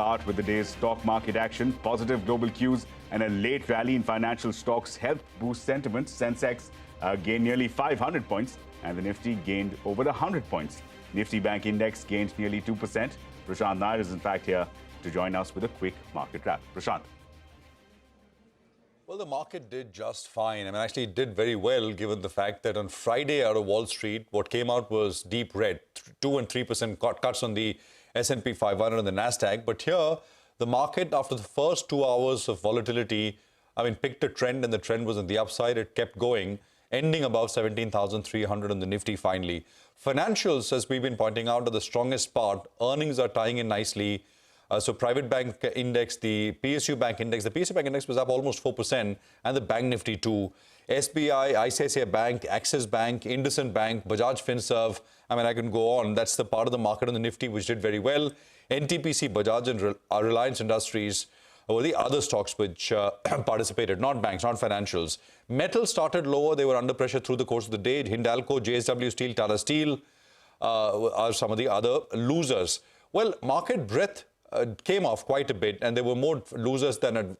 Start with the day's stock market action. Positive global cues and a late rally in financial stocks helped boost sentiment. Sensex gained nearly 500 points and the Nifty gained over 100 points. Nifty Bank Index gained nearly 2%. Prashant Nair is in fact here to join us with a quick market wrap. Prashant. Well, the market did just fine. I mean, actually it did very well given the fact that on Friday out of Wall Street, what came out was deep red, 2 and 3% cuts on the S&P 500 and the Nasdaq. But here, the market, after the first 2 hours of volatility, picked a trend, and the trend was on the upside. It kept going, ending above 17,300 on the Nifty finally. Financials, as we've been pointing out, are the strongest part. Earnings are tying in nicely. So private bank index, the PSU bank index, the PSU bank index was up almost 4%, and the bank Nifty too. SBI, ICICI Bank, Axis Bank, IndusInd Bank, Bajaj Finserv, I can go on. That's the part of the market on the Nifty which did very well. NTPC, Bajaj and Reliance Industries were the other stocks which participated, not banks, not financials. Metal started lower. They were under pressure through the course of the day. Hindalco, JSW Steel, Tata Steel are some of the other losers. Well, market breadth came off quite a bit, and there were more losers than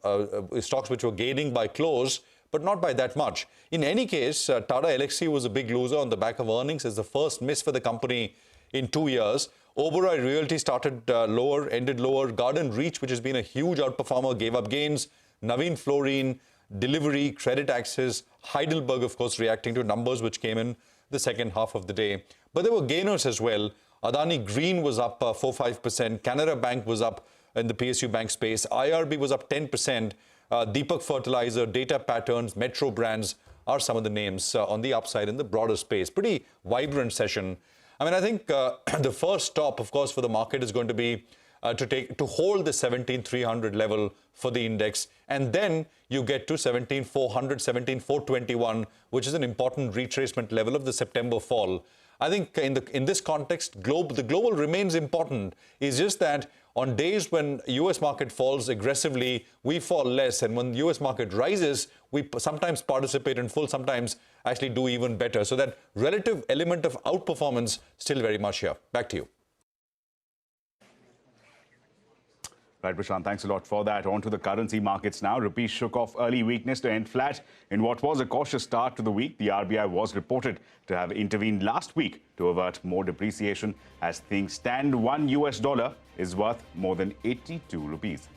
stocks which were gaining by close, but not by that much. In any case, Tata Electric was a big loser on the back of earnings. It's the first miss for the company in 2 years. Oberoi Realty started lower, ended lower. Garden Reach, which has been a huge outperformer, gave up gains. Navin Fluorine, Delivery, Credit Access, Heidelberg, of course, reacting to numbers which came in the second half of the day. But there were gainers as well. Adani Green was up 4-5%. Canara Bank was up in the PSU bank space. IRB was up 10%. Deepak Fertilizer, Data Patterns, Metro Brands are some of the names on the upside in the broader space. Pretty vibrant session. I think the first stop, of course, for the market is going to be to hold the 17,300 level for the index, and then you get to 17,400, 17,421, which is an important retracement level of the September fall. I think in this context, the global remains important. It's just that on days when U.S. market falls aggressively, we fall less. And when the U.S. market rises, we sometimes participate in full, sometimes actually do even better. So that relative element of outperformance still very much here. Back to you. Right, Prashant, thanks a lot for that. On to the currency markets now. Rupee shook off early weakness to end flat in what was a cautious start to the week. The RBI was reported to have intervened last week to avert more depreciation. As things stand, $1 is worth more than 82 rupees.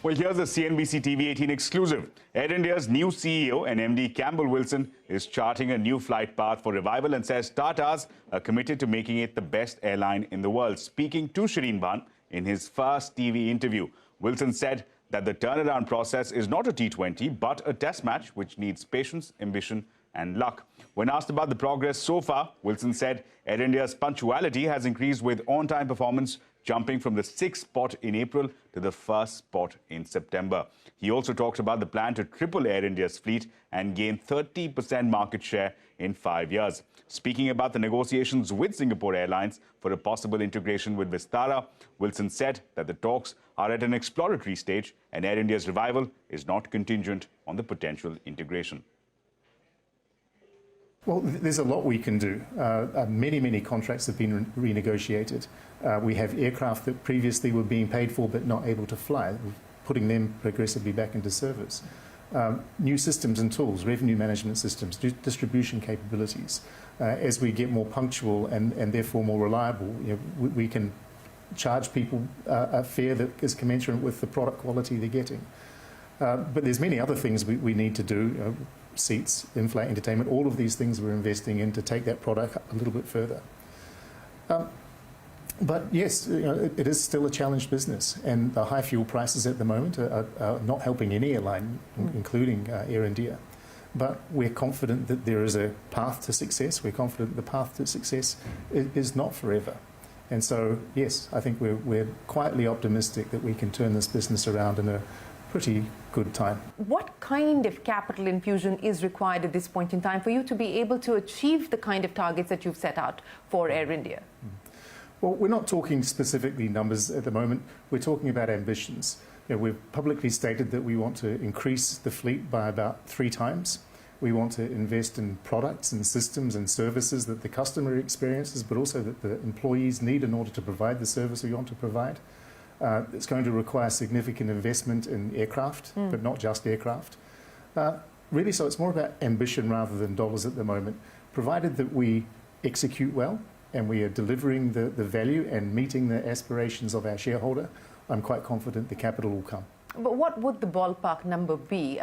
Well, here's a CNBC-TV18 exclusive. Air India's new CEO and MD Campbell Wilson is charting a new flight path for revival and says Tatas are committed to making it the best airline in the world. Speaking to Shireen Bhan in his first TV interview, Wilson said that the turnaround process is not a T20, but a test match which needs patience, ambition and luck. When asked about the progress so far, Wilson said Air India's punctuality has increased with on-time performance jumping from the 6th spot in April to the 1st spot in September. He also talked about the plan to triple Air India's fleet and gain 30% market share in 5 years. Speaking about the negotiations with Singapore Airlines for a possible integration with Vistara, Wilson said that the talks are at an exploratory stage and Air India's revival is not contingent on the potential integration. Well, there's a lot we can do. Many contracts have been renegotiated. We have aircraft that previously were being paid for but not able to fly, putting them progressively back into service. New systems and tools, revenue management systems, distribution capabilities. As we get more punctual and therefore more reliable, we can charge people a fare that is commensurate with the product quality they're getting. But there's many other things we need to do. Seats, in-flight entertainment, all of these things we're investing in to take that product a little bit further. But yes, it is still a challenged business, and the high fuel prices at the moment are not helping any airline, including Air India. But we're confident that there is a path to success. We're confident the path to success is not forever. And so, yes, I think we're quietly optimistic that we can turn this business around in a pretty good time. What kind of capital infusion is required at this point in time for you to be able to achieve the kind of targets that you've set out for Air India? Well, we're not talking specifically numbers at the moment. We're talking about ambitions. We've publicly stated that we want to increase the fleet by about 3 times. We want to invest in products and systems and services that the customer experiences, but also that the employees need in order to provide the service we want to provide. It's going to require significant investment in aircraft, but not just aircraft. Really, so it's more about ambition rather than dollars at the moment, provided that we execute well and we are delivering the value and meeting the aspirations of our shareholder. I'm quite confident the capital will come. But what would the ballpark number be,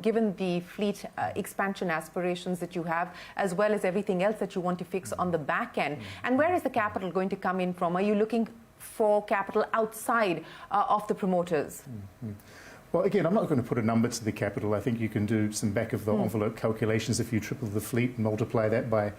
given the fleet expansion aspirations that you have, as well as everything else that you want to fix on the back end? And where is the capital going to come in from? Are you looking for capital outside of the promoters? Well, again, I'm not going to put a number to the capital. I think you can do some back-of-the-envelope calculations. If you triple the fleet and multiply that by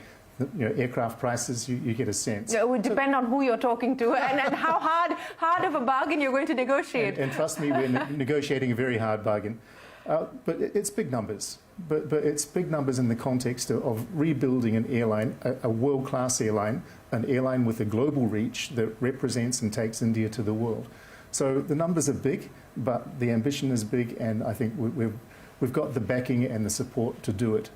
aircraft prices, you get a sense. It would depend on who you're talking to and how hard of a bargain you're going to negotiate. And trust me, we're negotiating a very hard bargain. But it's big numbers. But it's big numbers in the context of rebuilding an airline, a world-class airline, an airline with a global reach that represents and takes India to the world. So the numbers are big, but the ambition is big, and I think we've got the backing and the support to do it.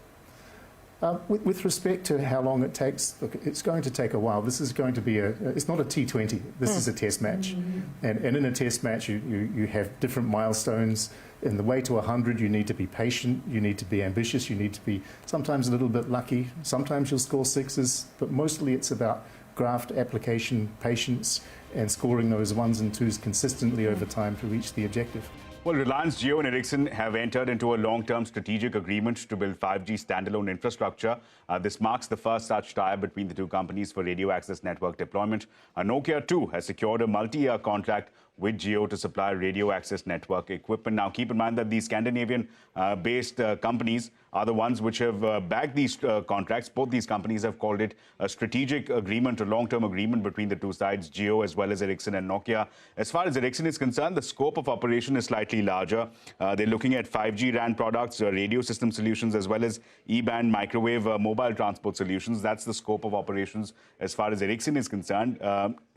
With respect to how long it takes, look, it's going to take a while. This is going to be it's not a T20, this is a test match. And in a test match, you have different milestones. In the way to 100, you need to be patient, you need to be ambitious, you need to be sometimes a little bit lucky. Sometimes you'll score sixes, but mostly it's about graft application, patience, and scoring those ones and twos consistently over time to reach the objective. Well, Reliance Jio and Ericsson have entered into a long-term strategic agreement to build 5G standalone infrastructure. This marks the first such tie between the two companies for radio access network deployment. Nokia, too, has secured a multi-year contract with Jio to supply radio access network equipment. Now, keep in mind that these Scandinavian-based companies are the ones which have backed these contracts. Both these companies have called it a strategic agreement, a long-term agreement between the two sides, Jio as well as Ericsson and Nokia. As far as Ericsson is concerned, the scope of operation is slightly larger. They're looking at 5G RAN products, radio system solutions, as well as E-band microwave mobile transport solutions. That's the scope of operations as far as Ericsson is concerned.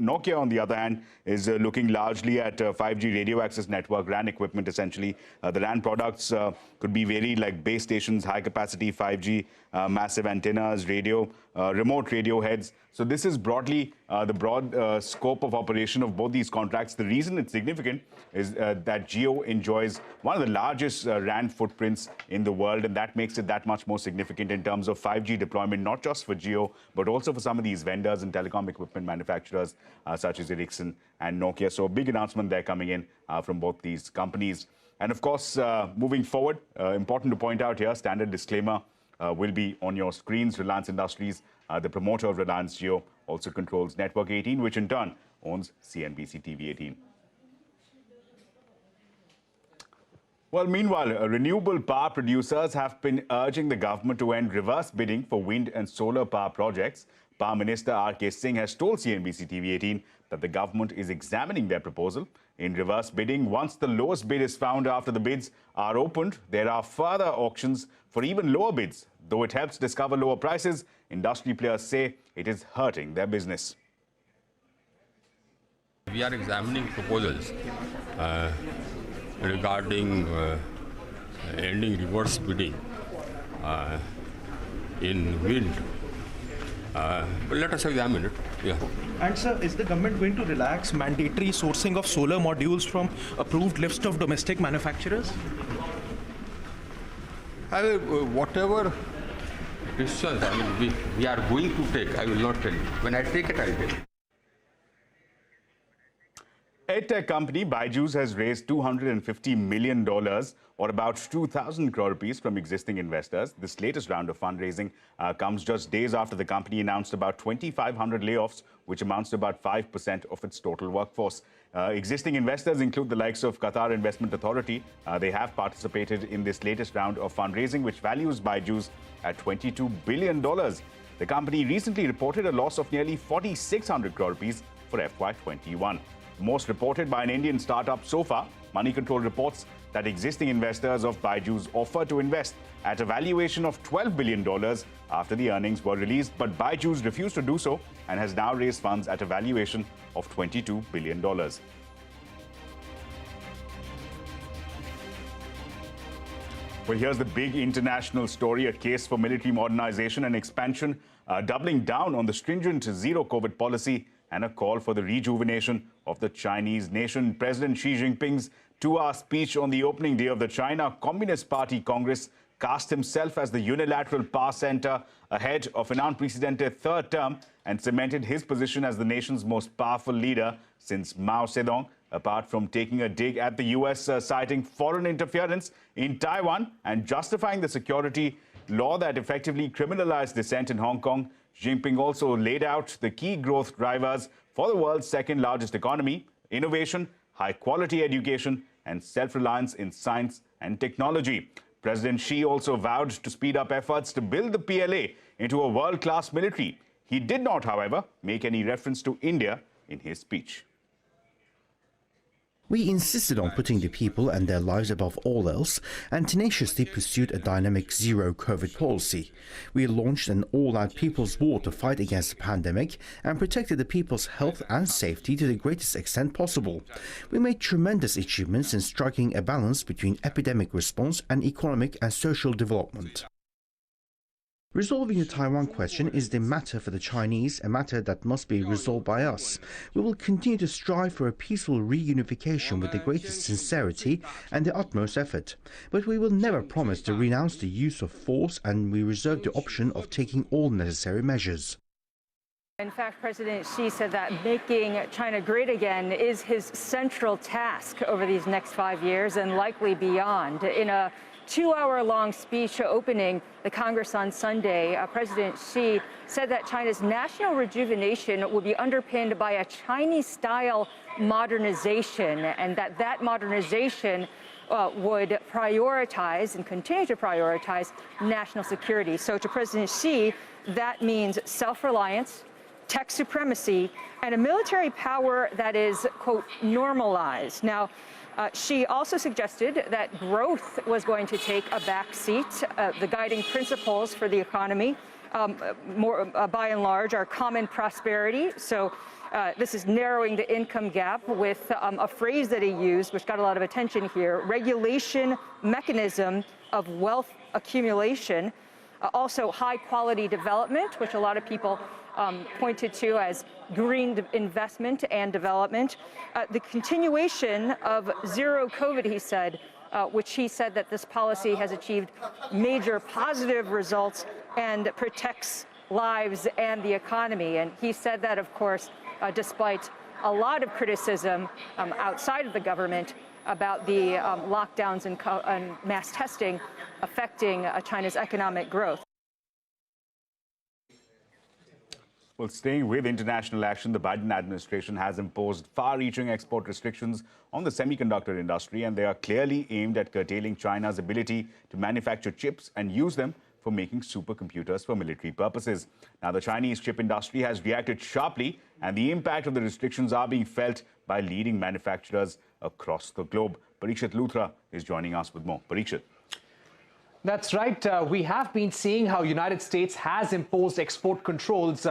Nokia, on the other hand, is looking largely at 5G radio access network, RAN equipment, essentially. The RAN products could be varied, like base stations, high-capacity 5G, massive antennas, radio, remote radio heads. So this is broadly the broad scope of operation of both these contracts. The reason it's significant is that Jio enjoys one of the largest RAN footprints in the world, and that makes it that much more significant in terms of 5G deployment, not just for Jio, but also for some of these vendors and telecom equipment manufacturers such as Ericsson and Nokia. So a big announcement there coming in from both these companies. And of course, moving forward, important to point out here, standard disclaimer will be on your screens. Reliance Industries, the promoter of Reliance Jio, also controls Network 18, which in turn owns CNBC-TV18. Well, meanwhile, renewable power producers have been urging the government to end reverse bidding for wind and solar power projects. Power Minister R.K. Singh has told CNBC-TV18 that the government is examining their proposal. In reverse bidding, once the lowest bid is found after the bids are opened, there are further auctions for even lower bids. Though it helps discover lower prices, industry players say it is hurting their business. We are examining proposals regarding ending reverse bidding in wind. But let us examine it. Yeah. And sir, is the government going to relax mandatory sourcing of solar modules from approved list of domestic manufacturers? Whatever decisions we are going to take, I will not tell you. When I take it, I will tell you. EdTech company Byju's has raised $250 million, or about 2,000 crore rupees, from existing investors. This latest round of fundraising comes just days after the company announced about 2,500 layoffs, which amounts to about 5% of its total workforce. Existing investors include the likes of Qatar Investment Authority. They have participated in this latest round of fundraising, which values Byju's at $22 billion. The company recently reported a loss of nearly 4,600 crore rupees for FY21. Most reported by an Indian startup so far. Money Control reports that existing investors of Byju's offered to invest at a valuation of $12 billion after the earnings were released, but Byju's refused to do so and has now raised funds at a valuation of $22 billion. Well, here's the big international story, a case for military modernization and expansion, doubling down on the stringent zero-COVID policy and a call for the rejuvenation of the Chinese nation. President Xi Jinping's two-hour speech on the opening day of the China Communist Party Congress cast himself as the unilateral power center ahead of an unprecedented third term and cemented his position as the nation's most powerful leader since Mao Zedong. Apart from taking a dig at the US, citing foreign interference in Taiwan and justifying the security law that effectively criminalized dissent in Hong Kong, Jinping also laid out the key growth drivers for the world's second largest economy: innovation, high-quality education, and self-reliance in science and technology. President Xi also vowed to speed up efforts to build the PLA into a world-class military. He did not, however, make any reference to India in his speech. We insisted on putting the people and their lives above all else and tenaciously pursued a dynamic zero-COVID policy. We launched an all-out people's war to fight against the pandemic and protected the people's health and safety to the greatest extent possible. We made tremendous achievements in striking a balance between epidemic response and economic and social development. Resolving the Taiwan question is the matter for the Chinese, a matter that must be resolved by us. We will continue to strive for a peaceful reunification with the greatest sincerity and the utmost effort. But we will never promise to renounce the use of force, and we reserve the option of taking all necessary measures. In fact, President Xi said that making China great again is his central task over these next 5 years and likely beyond. In a 2-hour-long speech opening the Congress on Sunday, President Xi said that China's national rejuvenation will be underpinned by a Chinese-style modernization, and that modernization would prioritize and continue to prioritize national security. So to President Xi, that means self-reliance, tech supremacy, and a military power that is, quote, normalized. Now, Xi also suggested that growth was going to take a back seat. The guiding principles for the economy, by and large, are common prosperity. So this is narrowing the income gap with a phrase that he used, which got a lot of attention here: regulation mechanism of wealth accumulation. Also high-quality development, which a lot of people pointed to as green investment and development. The continuation of zero COVID, he said, which he said that this policy has achieved major positive results and protects lives and the economy. And he said that, of course, despite a lot of criticism outside of the government about the lockdowns and mass testing affecting China's economic growth. Well, staying with international action, the Biden administration has imposed far-reaching export restrictions on the semiconductor industry, and they are clearly aimed at curtailing China's ability to manufacture chips and use them for making supercomputers for military purposes. Now, the Chinese chip industry has reacted sharply, and the impact of the restrictions are being felt by leading manufacturers across the globe. Parikshit Luthra is joining us with more. Parikshit. That's right. We have been seeing how United States has imposed export controls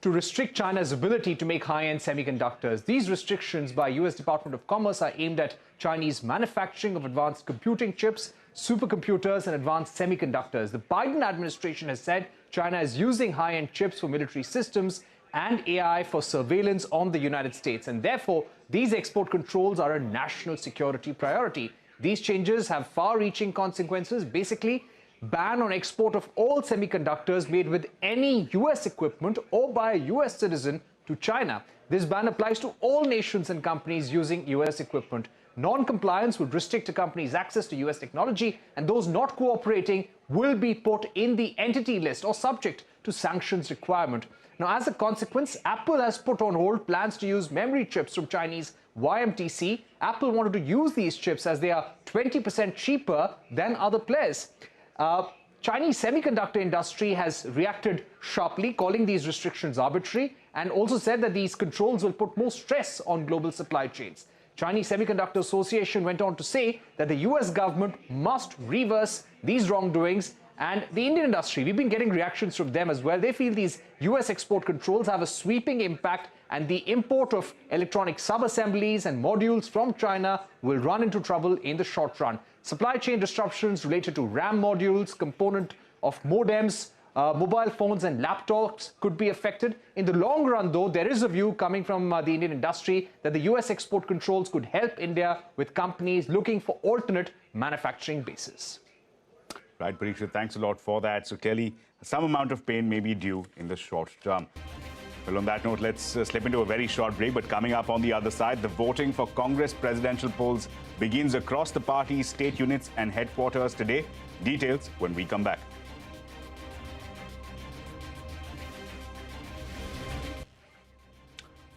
to restrict China's ability to make high-end semiconductors. These restrictions by U.S. Department of Commerce are aimed at Chinese manufacturing of advanced computing chips, supercomputers, and advanced semiconductors. The Biden administration has said China is using high-end chips for military systems and AI for surveillance on the United States, and therefore these export controls are a national security priority. These changes have far-reaching consequences. Basically, ban on export of all semiconductors made with any U.S. equipment or by a U.S. citizen to China. This ban applies to all nations and companies using U.S. equipment. Non-compliance would restrict a company's access to U.S. technology, and those not cooperating will be put in the entity list or subject to sanctions requirement. Now, as a consequence, Apple has put on hold plans to use memory chips from Chinese YMTC. Apple wanted to use these chips as they are 20% cheaper than other players. Chinese semiconductor industry has reacted sharply, calling these restrictions arbitrary, and also said that these controls will put more stress on global supply chains. Chinese Semiconductor Association went on to say that the US government must reverse these wrongdoings. And the Indian industry, we've been getting reactions from them as well. They feel these US export controls have a sweeping impact, and the import of electronic sub-assemblies and modules from China will run into trouble in the short run. Supply chain disruptions related to RAM modules, component of modems, mobile phones and laptops could be affected. In the long run, though, there is a view coming from the Indian industry that the US export controls could help India with companies looking for alternate manufacturing bases. Right, Parikshit, thanks a lot for that. So clearly, some amount of pain may be due in the short term. Well, on that note, let's slip into a very short break. But coming up on the other side, the voting for Congress presidential polls begins across the party's state units and headquarters today. Details when we come back.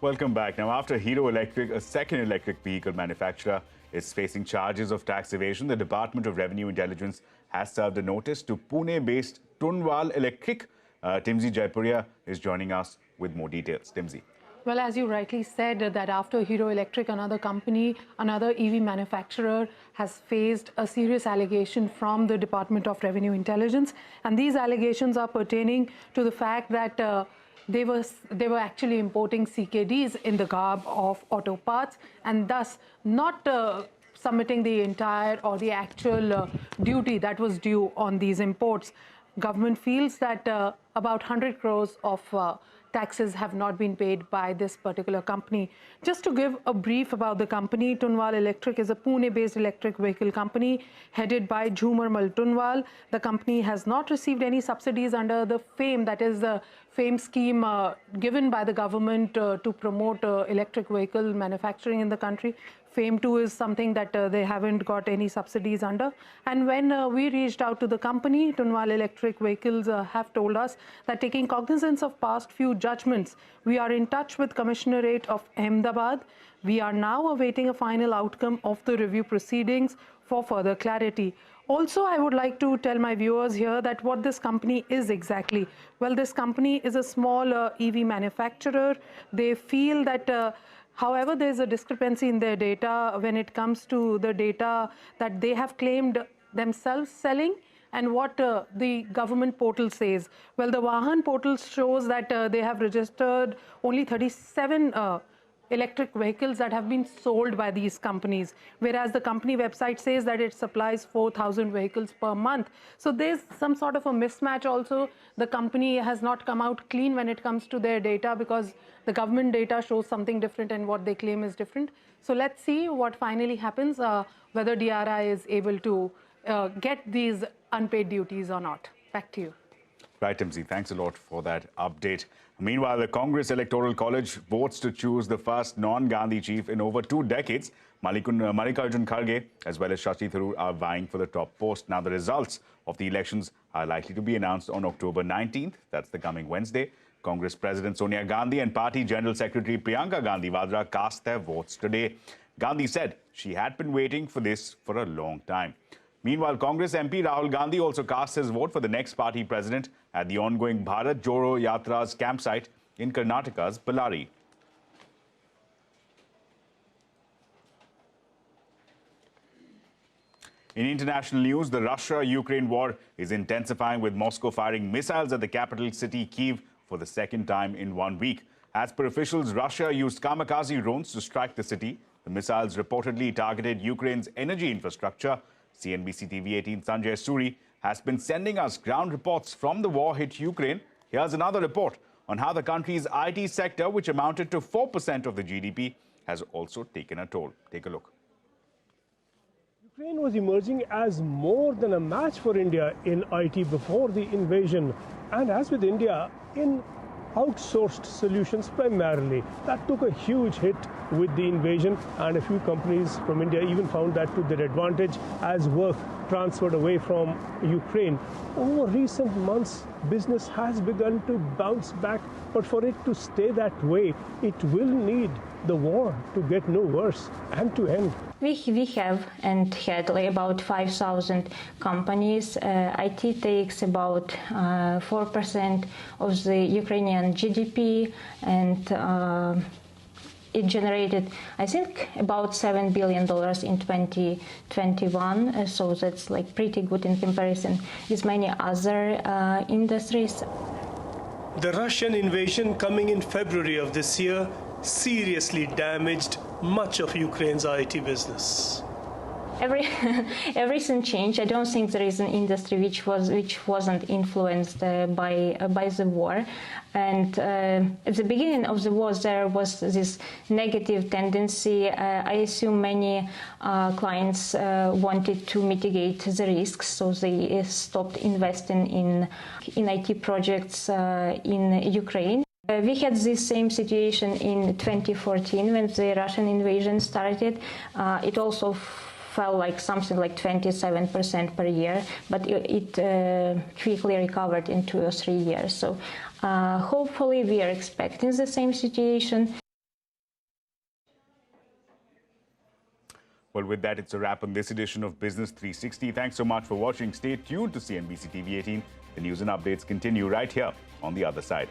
Welcome back. Now, after Hero Electric, a second electric vehicle manufacturer, is facing charges of tax evasion, the Department of Revenue Intelligence has served a notice to Pune-based Tunwal Electric. Timsy Jaipuria is joining us with more details. Timsy. Well, as you rightly said, that after Hero Electric, another company, another EV manufacturer has faced a serious allegation from the Department of Revenue Intelligence. And these allegations are pertaining to the fact that they were actually importing CKDs in the garb of auto parts and thus not submitting the entire or the actual duty that was due on these imports. Government feels that about 100 crores of taxes have not been paid by this particular company. Just to give a brief about the company, Tunwal Electric is a Pune-based electric vehicle company headed by Jhumar Mal Tunwal. The company has not received any subsidies under the FAME, that is the FAME scheme given by the government to promote electric vehicle manufacturing in the country. FAME 2 is something that they haven't got any subsidies under. And when we reached out to the company, Tunwal Electric Vehicles have told us that taking cognizance of past few judgments, we are in touch with Commissionerate of Ahmedabad. We are now awaiting a final outcome of the review proceedings for further clarity. Also, I would like to tell my viewers here that what this company is exactly. Well, this company is a small EV manufacturer. They feel that however, there is a discrepancy in their data when it comes to the data that they have claimed themselves selling and what the government portal says. Well, the Vahan portal shows that they have registered only 37 electric vehicles that have been sold by these companies, whereas the company website says that it supplies 4,000 vehicles per month. So there's some sort of a mismatch also. The company has not come out clean when it comes to their data because the government data shows something different and what they claim is different. So let's see what finally happens, whether DRI is able to get these unpaid duties or not. Back to you. Right, Timsy, thanks a lot for that update. Meanwhile, the Congress Electoral College votes to choose the first non-Gandhi chief in over 2 decades. Mallikarjun Kharge as well as Shashi Tharoor are vying for the top post. Now, the results of the elections are likely to be announced on October 19th. That's the coming Wednesday. Congress President Sonia Gandhi and Party General Secretary Priyanka Gandhi Vadra cast their votes today. Gandhi said she had been waiting for this for a long time. Meanwhile, Congress MP Rahul Gandhi also cast his vote for the next party president at the ongoing Bharat Jodo Yatra's campsite in Karnataka's Ballari. In international news, the Russia-Ukraine war is intensifying with Moscow firing missiles at the capital city Kyiv for the second time in 1 week. As per officials, Russia used kamikaze drones to strike the city. The missiles reportedly targeted Ukraine's energy infrastructure. CNBC-TV18 Sanjay Suri has been sending us ground reports from the war-hit Ukraine. Here's another report on how the country's IT sector, which amounted to 4% of the GDP, has also taken a toll. Take a look. Ukraine was emerging as more than a match for India in IT before the invasion, and as with India, in outsourced solutions primarily. That took a huge hit with the invasion, and a few companies from India even found that to their advantage as work transferred away from Ukraine. Over recent months, business has begun to bounce back, but for it to stay that way, it will need the war to get no worse and to end. We have and had like about 5,000 companies. IT takes about 4% of the Ukrainian GDP, and it generated, I think, about $7 billion in 2021. So that's like pretty good in comparison with many other industries. The Russian invasion coming in February of this year seriously damaged much of Ukraine's IT business. everything changed. I don't think there is an industry which wasn't influenced by the war. And at the beginning of the war, there was this negative tendency. I assume many clients wanted to mitigate the risks, so they stopped investing in IT projects in Ukraine. We had this same situation in 2014 when the Russian invasion started. It also fell like something like 27% per year, but it quickly recovered in 2 or 3 years. So hopefully we are expecting the same situation. Well, with that, it's a wrap on this edition of Business 360. Thanks so much for watching. Stay tuned to CNBC TV 18. The news and updates continue right here on the other side.